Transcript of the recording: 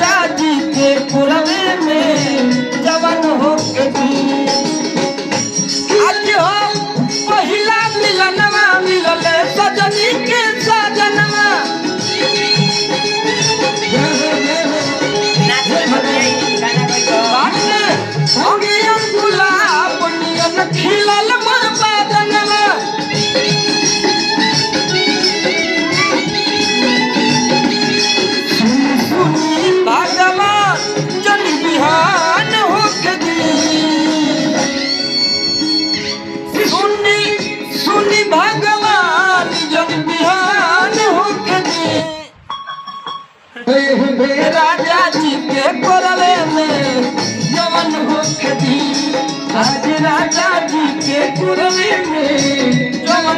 राजा जी के पुरवे में जवन हो के दी। आज हो पहिला मिलनवा मिलले सजनी के सजनवा खिलल मोर बादनवा सुनी भगवान जन बिहान होके दी। सुनी भगवान जन बिहान होके दी। राजा जी के कोरवे में जवन होके दी। आज राजा जी के कोरवे में जवन